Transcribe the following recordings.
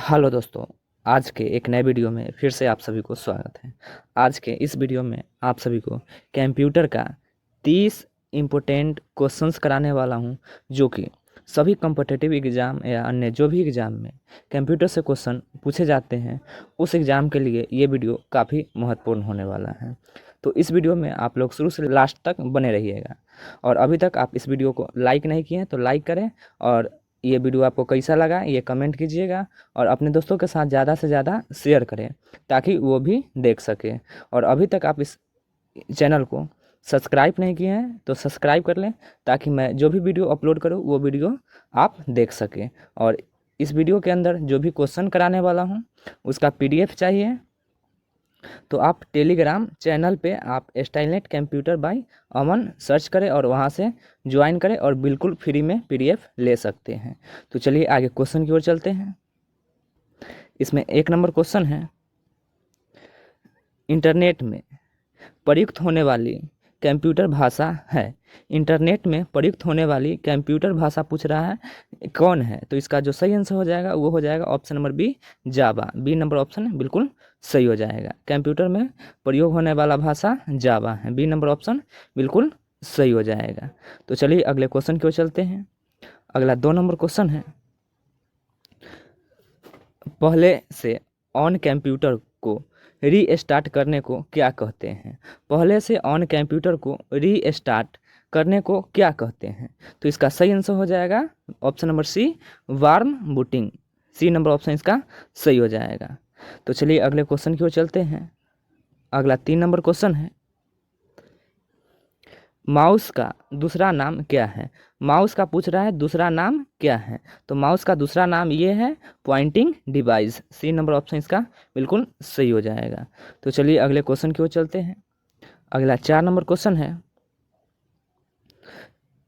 Hello दोस्तों, आज के एक नए वीडियो में फिर से आप सभी को स्वागत है। आज के इस वीडियो में आप सभी को कंप्यूटर का 30 इम्पोर्टेंट क्वेश्चंस कराने वाला हूं, जो कि सभी कॉम्पिटिटिव एग्ज़ाम या अन्य जो भी एग्ज़ाम में कंप्यूटर से क्वेश्चन पूछे जाते हैं, उस एग्ज़ाम के लिए ये वीडियो काफ़ी महत्वपूर्ण होने वाला है। तो इस वीडियो में आप लोग शुरू से लास्ट तक बने रहिएगा। और अभी तक आप इस वीडियो को लाइक नहीं किए हैं तो लाइक करें, और ये वीडियो आपको कैसा लगा ये कमेंट कीजिएगा, और अपने दोस्तों के साथ ज़्यादा से ज़्यादा शेयर करें ताकि वो भी देख सके। और अभी तक आप इस चैनल को सब्सक्राइब नहीं किए हैं तो सब्सक्राइब कर लें, ताकि मैं जो भी वीडियो अपलोड करूँ वो वीडियो आप देख सकें। और इस वीडियो के अंदर जो भी क्वेश्चन कराने वाला हूँ उसका PDF चाहिए तो आप टेलीग्राम चैनल पे आप स्टाइलनेट कंप्यूटर बाय अमन सर्च करें और वहाँ से ज्वाइन करें और बिल्कुल फ्री में PDF ले सकते हैं। तो चलिए आगे क्वेश्चन की ओर चलते हैं। इसमें 1 नंबर क्वेश्चन है, इंटरनेट में प्रयुक्त होने वाली कंप्यूटर भाषा है। इंटरनेट में प्रयुक्त होने वाली कंप्यूटर भाषा पूछ रहा है कौन है। तो इसका जो सही आंसर हो जाएगा वो हो जाएगा ऑप्शन नंबर बी, जावा। बी नंबर ऑप्शन बिल्कुल सही हो जाएगा। कंप्यूटर में प्रयोग होने वाला भाषा जावा है। बी नंबर ऑप्शन बिल्कुल सही हो जाएगा। तो चलिए अगले क्वेश्चन की ओर चलते हैं। अगला 2 नंबर क्वेश्चन है, पहले से ऑन कंप्यूटर को रीस्टार्ट करने को क्या कहते हैं। पहले से ऑन कंप्यूटर को रीस्टार्ट करने को क्या कहते हैं। तो इसका सही आंसर हो जाएगा option number C, warm booting. C number option इसका सही हो जाएगा। तो चलिए अगले क्वेश्चन की ओर चलते हैं। अगला 3 नंबर क्वेश्चन है, माउस का दूसरा नाम क्या है। माउस का पूछ रहा है दूसरा नाम क्या है। तो माउस का दूसरा नाम ये है pointing device. C number option इसका बिल्कुल सही हो जाएगा। तो चलिए अगले क्वेश्चन की ओर चलते हैं। अगला 4 नंबर क्वेश्चन है,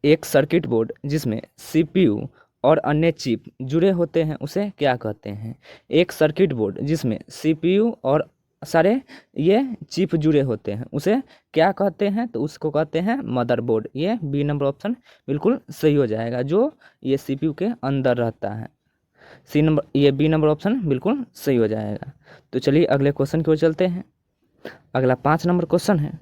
एक सर्किट बोर्ड जिसमें CPU और अन्य चिप जुड़े होते हैं उसे क्या कहते हैं। एक सर्किट बोर्ड जिसमें CPU और सारे ये चिप जुड़े होते हैं उसे क्या कहते हैं। तो उसको कहते हैं मदरबोर्ड। ये बी नंबर ऑप्शन बिल्कुल सही हो जाएगा, जो ये CPU के अंदर रहता है। सी नंबर ये बी नंबर ऑप्शन बिल्कुल सही हो जाएगा। तो चलिए अगले क्वेश्चन की ओर चलते हैं। अगला 5 नंबर क्वेश्चन है,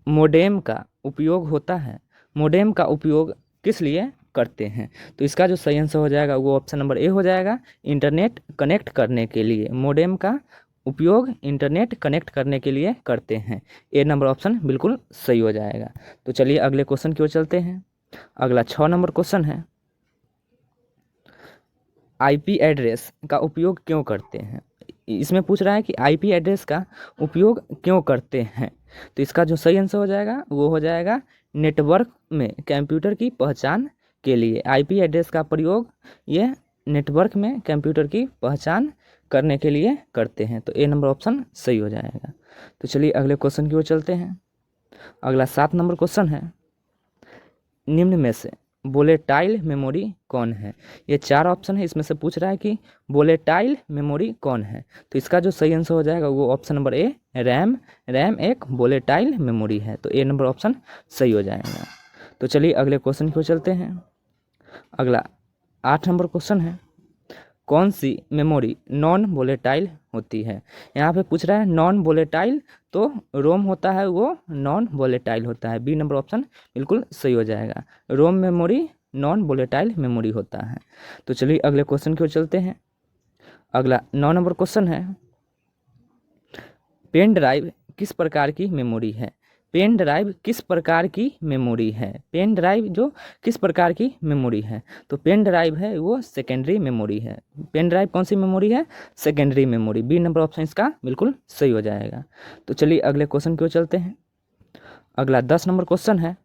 मोडेम का उपयोग होता है। मोडेम का उपयोग किस लिए करते हैं। तो इसका जो सही आंसर हो जाएगा वो ऑप्शन नंबर ए हो जाएगा, इंटरनेट कनेक्ट करने के लिए। मोडेम का उपयोग इंटरनेट कनेक्ट करने के लिए करते हैं। ए नंबर ऑप्शन बिल्कुल सही हो जाएगा। तो चलिए अगले क्वेश्चन की ओर चलते हैं। अगला 6 नंबर क्वेश्चन है, IP एड्रेस का उपयोग क्यों करते हैं। इसमें पूछ रहा है कि IP एड्रेस का उपयोग क्यों करते हैं। तो इसका जो सही आंसर हो जाएगा वो हो जाएगा, नेटवर्क में कंप्यूटर की पहचान के लिए। IP एड्रेस का प्रयोग ये नेटवर्क में कंप्यूटर की पहचान करने के लिए करते हैं। तो ए नंबर ऑप्शन सही हो जाएगा। तो चलिए अगले क्वेश्चन की ओर चलते हैं। अगला 7 नंबर क्वेश्चन है, निम्न में से वोलेटाइल मेमोरी कौन है। ये 4 ऑप्शन है, इसमें से पूछ रहा है कि वोलेटाइल मेमोरी कौन है। तो इसका जो सही आंसर हो जाएगा वो option number A, RAM. RAM एक वोलेटाइल मेमोरी है। तो ए नंबर ऑप्शन सही हो जाएगा। तो चलिए अगले क्वेश्चन की ओर चलते हैं। अगला 8 नंबर क्वेश्चन है, कौन सी मेमोरी नॉन वोलेटाइल होती है। यहाँ पे पूछ रहा है नॉन वोलेटाइल, तो रोम होता है वो नॉन वोलेटाइल होता है। बी नंबर ऑप्शन बिल्कुल सही हो जाएगा, रोम मेमोरी नॉन वोलेटाइल मेमोरी होता है। तो चलिए अगले क्वेश्चन की ओर चलते हैं। अगला 9 नंबर क्वेश्चन है, पेन ड्राइव किस प्रकार की मेमोरी है। पेन ड्राइव किस प्रकार की मेमोरी है। पेन ड्राइव जो किस प्रकार की मेमोरी है। तो पेन ड्राइव है वो सेकेंडरी मेमोरी है। पेन ड्राइव कौन सी मेमोरी है, secondary memory. B number option इसका बिल्कुल सही हो जाएगा। तो चलिए अगले क्वेश्चन की ओर चलते हैं। अगला 10 नंबर क्वेश्चन है,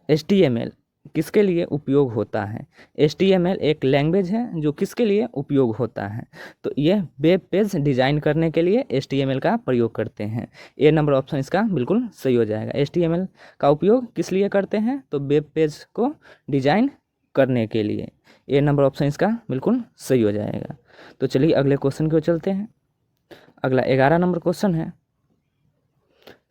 HTML किसके लिए उपयोग होता है। HTML एक लैंग्वेज है जो किसके लिए उपयोग होता है। तो यह वेब पेज डिजाइन करने के लिए HTML का प्रयोग करते हैं। ए नंबर ऑप्शन इसका बिल्कुल सही हो जाएगा। HTML का उपयोग किस लिए करते हैं, तो वेब पेज को डिजाइन करने के लिए। ए नंबर ऑप्शन इसका बिल्कुल सही हो जाएगा। तो चलिए अगले क्वेश्चन की ओर चलते हैं। अगला 11 नंबर क्वेश्चन है,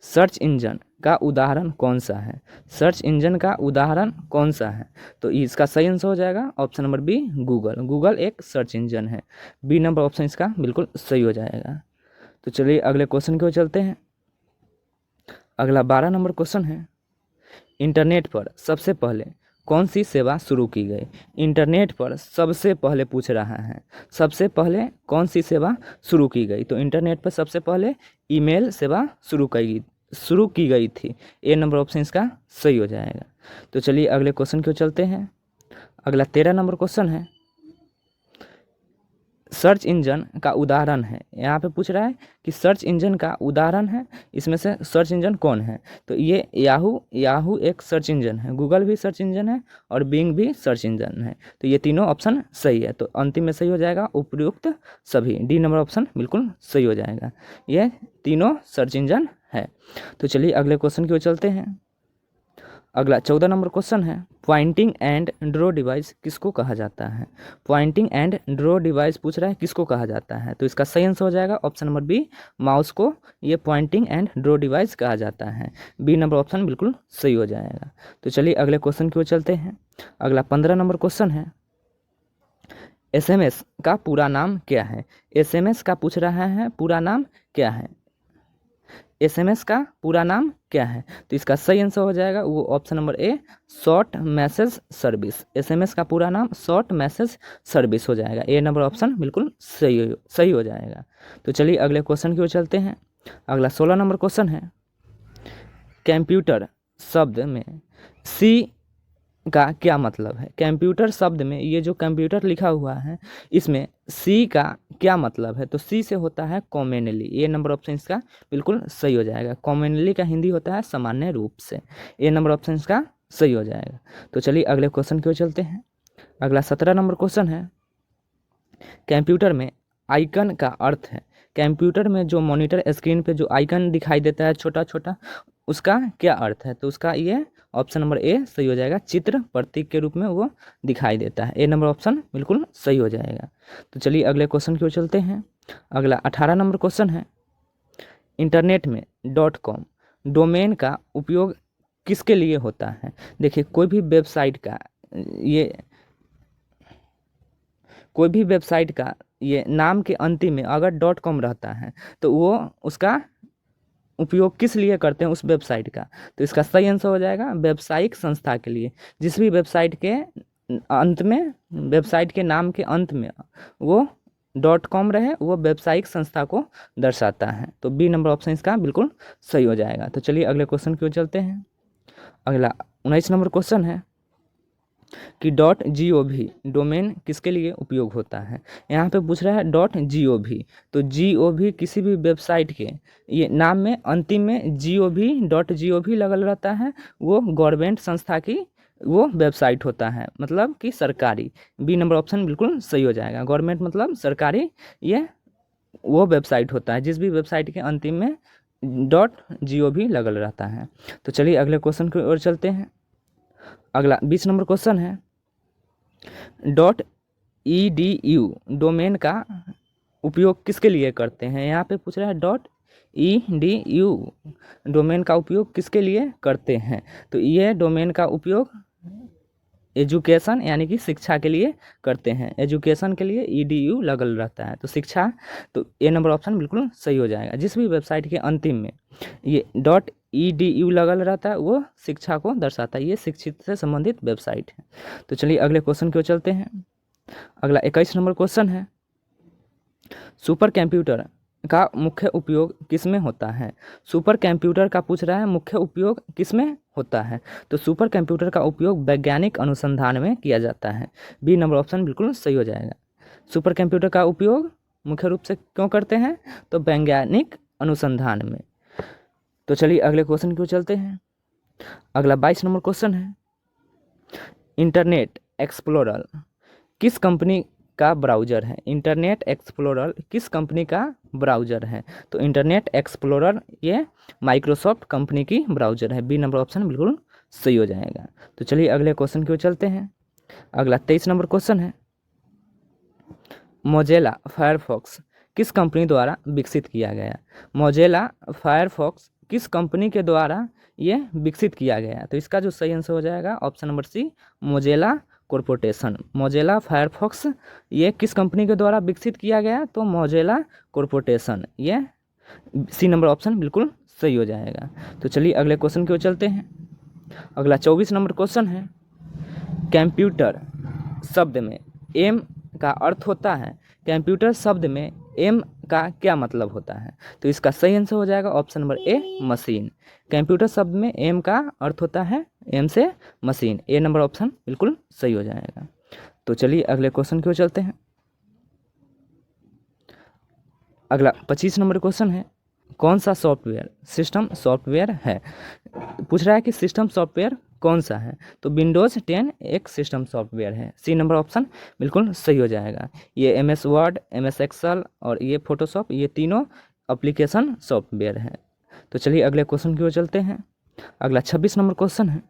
सर्च इंजन का उदाहरण कौन सा है? सर्च इंजन का उदाहरण कौन सा है? तो इसका सही आंसर हो जाएगा option number B, Google. Google एक सर्च इंजन है। बी नंबर ऑप्शन इसका बिल्कुल सही हो जाएगा। तो चलिए अगले क्वेश्चन की ओर चलते हैं। अगला 12 नंबर क्वेश्चन है, इंटरनेट पर सबसे पहले कौन सी सेवा शुरू की गई? इंटरनेट पर सबसे पहले पूछ रहा है, सबसे पहले कौन सी सेवा शुरू की गई? तो इंटरनेट पर सबसे पहले ईमेल सेवा शुरू की गई थी। ए नंबर ऑप्शन इसका सही हो जाएगा। तो चलिए अगले क्वेश्चन की ओर चलते हैं। अगला 13 नंबर क्वेश्चन है, सर्च इंजन का उदाहरण है। यहाँ पे पूछ रहा है कि सर्च इंजन का उदाहरण है, इसमें से सर्च इंजन कौन है? तो ये याहू एक सर्च इंजन है, गूगल भी सर्च इंजन है और बिंग भी सर्च इंजन है। तो ये तीनों ऑप्शन सही है। तो अंतिम में सही हो जाएगा उपयुक्त सभी। डी नंबर ऑप्शन बिल्कुल सही हो जाएगा। ये तीनों सर्च इंजन है। तो चलिए अगले क्वेश्चन की ओर चलते हैं। अगला 14 नंबर क्वेश्चन है, पॉइंटिंग एंड ड्रॉ डिवाइस किसको कहा जाता है? पॉइंटिंग एंड ड्रॉ डिवाइस पूछ रहा है किसको कहा जाता है? तो इसका सही आंसर हो जाएगा ऑप्शन नंबर बी, माउस को ये पॉइंटिंग एंड ड्रॉ डिवाइस कहा जाता है। बी नंबर ऑप्शन बिल्कुल सही हो जाएगा। तो चलिए अगले क्वेश्चन की ओर चलते हैं। अगला 15 नंबर क्वेश्चन है, SMS का पूरा नाम क्या है? SMS का पूछ रहा है पूरा नाम क्या है? SMS का पूरा नाम क्या है? तो इसका सही आंसर हो जाएगा वो option number A, short message service. SMS का पूरा नाम शॉर्ट मैसेज सर्विस हो जाएगा। ए नंबर ऑप्शन बिल्कुल सही हो जाएगा। तो चलिए अगले क्वेश्चन की ओर चलते हैं। अगला 16 नंबर क्वेश्चन है, कंप्यूटर शब्द में सी का क्या मतलब है? कंप्यूटर शब्द में ये जो कंप्यूटर लिखा हुआ है इसमें सी का क्या मतलब है? तो सी से होता है कॉमनली। ये नंबर ऑप्शन इसका बिल्कुल सही हो जाएगा। कॉमनली का हिंदी होता है सामान्य रूप से। ये नंबर ऑप्शन इसका सही हो जाएगा। तो चलिए अगले क्वेश्चन की ओर चलते हैं। अगला 17 नंबर क्वेश्चन है, कंप्यूटर में आइकन का अर्थ है। कंप्यूटर में जो मॉनिटर स्क्रीन पे जो आइकन दिखाई देता है छोटा छोटा, उसका क्या अर्थ है? तो उसका ये ऑप्शन नंबर ए सही हो जाएगा, चित्र प्रतीक के रूप में वो दिखाई देता है। ए नंबर ऑप्शन बिल्कुल सही हो जाएगा। तो चलिए अगले क्वेश्चन की ओर चलते हैं। अगला 18 नंबर क्वेश्चन है, इंटरनेट में .com डोमेन का उपयोग किसके लिए होता है? देखिए कोई भी वेबसाइट का ये नाम के अंतिम में अगर .com रहता है तो वो उसका उपयोग किस लिए करते हैं उस वेबसाइट का? तो इसका सही आंसर हो जाएगा व्यावसायिक संस्था के लिए। जिस भी वेबसाइट के अंत में, वेबसाइट के नाम के अंत में वो .com रहे, वो व्यावसायिक संस्था को दर्शाता है। तो बी नंबर ऑप्शन इसका बिल्कुल सही हो जाएगा। तो चलिए अगले क्वेश्चन की ओर चलते हैं। अगला 19 नंबर क्वेश्चन है कि .gov डोमेन किसके लिए उपयोग होता है? यहाँ पे पूछ रहा है .gov। तो gov किसी भी वेबसाइट के ये नाम में अंतिम में .gov लगल रहता है, वो गवर्नमेंट संस्था की वो वेबसाइट होता है, मतलब कि सरकारी। बी नंबर ऑप्शन बिल्कुल सही हो जाएगा। गवर्नमेंट मतलब सरकारी, ये वो वेबसाइट होता है जिस भी वेबसाइट के अंतिम में .gov लगल रहता है। तो चलिए अगले क्वेश्चन की ओर चलते हैं। अगला 20 नंबर क्वेश्चन है, .edu डोमेन का उपयोग किसके लिए करते हैं? यहाँ पे पूछ रहा है .edu डोमेन का उपयोग किसके लिए करते हैं? तो ये डोमेन का उपयोग एजुकेशन यानी कि शिक्षा के लिए करते हैं। एजुकेशन के लिए edu लगल रहता है, तो शिक्षा। तो ए नंबर ऑप्शन बिल्कुल सही हो जाएगा। जिस भी वेबसाइट के अंतिम में ये .edu लगल रहता है वो शिक्षा को दर्शाता है, ये शिक्षित से संबंधित वेबसाइट है। तो चलिए अगले क्वेश्चन की ओर चलते हैं। अगला 21 नंबर क्वेश्चन है, सुपर कंप्यूटर का मुख्य उपयोग किसमें होता है? सुपर कंप्यूटर का पूछ रहा है मुख्य उपयोग किसमें होता है? तो सुपर कंप्यूटर का उपयोग वैज्ञानिक अनुसंधान में किया जाता है। बी नंबर ऑप्शन बिल्कुल सही हो जाएगा। सुपर कंप्यूटर का उपयोग मुख्य रूप से क्यों करते हैं? तो वैज्ञानिक अनुसंधान में। तो चलिए अगले क्वेश्चन की ओर चलते हैं। अगला 22 नंबर क्वेश्चन है, इंटरनेट एक्सप्लोरर किस कंपनी का ब्राउज़र है? इंटरनेट एक्सप्लोरर किस कंपनी का ब्राउज़र है? तो इंटरनेट एक्सप्लोरर ये माइक्रोसॉफ्ट कंपनी की ब्राउज़र है। बी नंबर ऑप्शन बिल्कुल सही हो जाएगा। तो चलिए अगले क्वेश्चन की ओर चलते हैं। अगला 23 नंबर क्वेश्चन है, मोज़िला फायरफॉक्स किस कंपनी द्वारा विकसित किया गया? मोज़िला फायरफॉक्स किस कंपनी के द्वारा ये विकसित किया गया? तो इसका जो सही आंसर हो जाएगा ऑप्शन नंबर सी, मोजेला कॉरपोरेशन। मोजेला फायरफॉक्स ये किस कंपनी के द्वारा विकसित किया गया? तो मोजेला कॉरपोरेशन, ये सी नंबर ऑप्शन बिल्कुल सही हो जाएगा। तो चलिए अगले क्वेश्चन की ओर चलते हैं। अगला 24 नंबर क्वेश्चन है, कंप्यूटर शब्द में एम का अर्थ होता है, कंप्यूटर शब्द में एम का क्या मतलब होता है? तो इसका सही आंसर हो जाएगा option number A, machine. Computer शब्द में एम का अर्थ होता है एम से मशीन, ए नंबर ऑप्शन बिल्कुल सही हो जाएगा। तो चलिए अगले क्वेश्चन की ओर चलते हैं। अगला 25 नंबर क्वेश्चन है, कौन सा सॉफ्टवेयर सिस्टम सॉफ्टवेयर है? पूछ रहा है कि सिस्टम सॉफ्टवेयर कौन सा है? तो विंडोज़ 10 एक सिस्टम सॉफ्टवेयर है, सी नंबर ऑप्शन बिल्कुल सही हो जाएगा। ये MS वर्ड, MS एक्सेल और ये फोटोशॉप, ये तीनों एप्लीकेशन सॉफ्टवेयर है। तो चलिए अगले क्वेश्चन की ओर चलते हैं। अगला 26 नंबर क्वेश्चन है,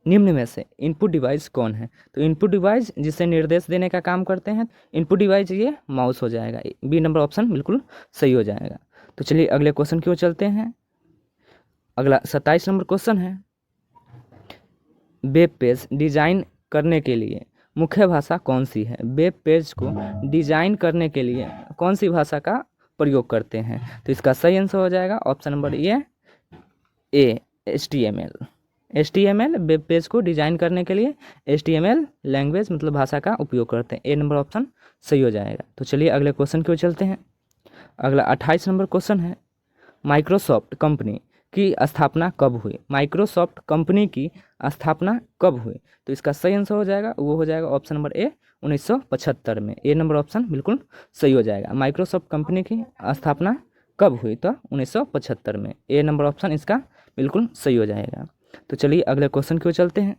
निम्न में से इनपुट डिवाइस कौन है? तो इनपुट डिवाइस जिससे निर्देश देने का काम करते हैं, इनपुट डिवाइस ये माउस हो जाएगा, बी नंबर ऑप्शन बिल्कुल सही हो जाएगा। तो चलिए अगले क्वेश्चन की ओर चलते हैं। अगला 27 नंबर क्वेश्चन है, वेब पेज डिजाइन करने के लिए मुख्य भाषा कौन सी है? वेब पेज को डिजाइन करने के लिए कौन सी भाषा का प्रयोग करते हैं? तो इसका सही आंसर हो जाएगा option number A, HTML। HTML web page को डिजाइन करने के लिए HTML लैंग्वेज मतलब भाषा का उपयोग करते हैं, ए नंबर ऑप्शन सही हो जाएगा। तो चलिए अगले क्वेश्चन की ओर चलते हैं। अगला 28 नंबर क्वेश्चन है, माइक्रोसॉफ्ट कंपनी की स्थापना कब हुई? माइक्रोसॉफ्ट कंपनी की स्थापना कब हुई? तो इसका सही आंसर हो जाएगा, वो हो जाएगा ऑप्शन नंबर ए, 1975 में, ए नंबर ऑप्शन बिल्कुल सही हो जाएगा। माइक्रोसॉफ्ट कंपनी की स्थापना कब हुई? तो 1975 में, ए नंबर ऑप्शन इसका बिल्कुल सही हो जाएगा। तो चलिए अगले क्वेश्चन की ओर चलते हैं।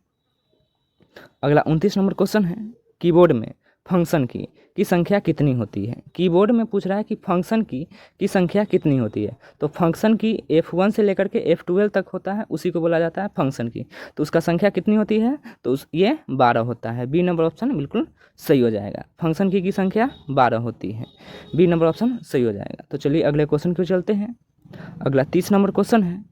अगला 29 नंबर क्वेश्चन है, कीबोर्ड में फंक्शन की संख्या कितनी होती है? कीबोर्ड में पूछ रहा है कि फंक्शन की संख्या कितनी होती है? तो फंक्शन की F1 से लेकर के F12 तक होता है, उसी को बोला जाता है फंक्शन की। तो उसका संख्या कितनी होती है? तो ये 12 होता है, बी नंबर ऑप्शन बिल्कुल सही हो जाएगा। फंक्शन की संख्या 12 होती है, बी नंबर ऑप्शन सही हो जाएगा। तो चलिए अगले क्वेश्चन की ओर चलते हैं। अगला 30 नंबर क्वेश्चन है,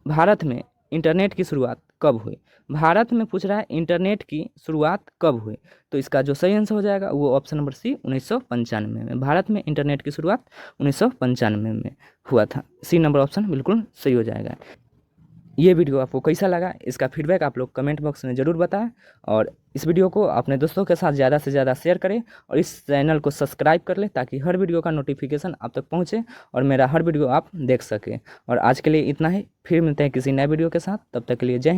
भारत में इंटरनेट की शुरुआत कब हुई? भारत में पूछ रहा है इंटरनेट की शुरुआत कब हुई? तो इसका जो सही आंसर हो जाएगा वो ऑप्शन नंबर सी, 1995 में। भारत में इंटरनेट की शुरुआत 1995 में हुआ था, सी नंबर ऑप्शन बिल्कुल सही हो जाएगा। ये वीडियो आपको कैसा लगा, इसका फीडबैक आप लोग कमेंट बॉक्स में ज़रूर बताएं, और इस वीडियो को अपने दोस्तों के साथ ज़्यादा से ज़्यादा शेयर करें, और इस चैनल को सब्सक्राइब कर लें ताकि हर वीडियो का नोटिफिकेशन आप तक पहुंचे और मेरा हर वीडियो आप देख सकें। और आज के लिए इतना ही, फिर मिलते हैं किसी नए वीडियो के साथ, तब तक के लिए जय हिंद।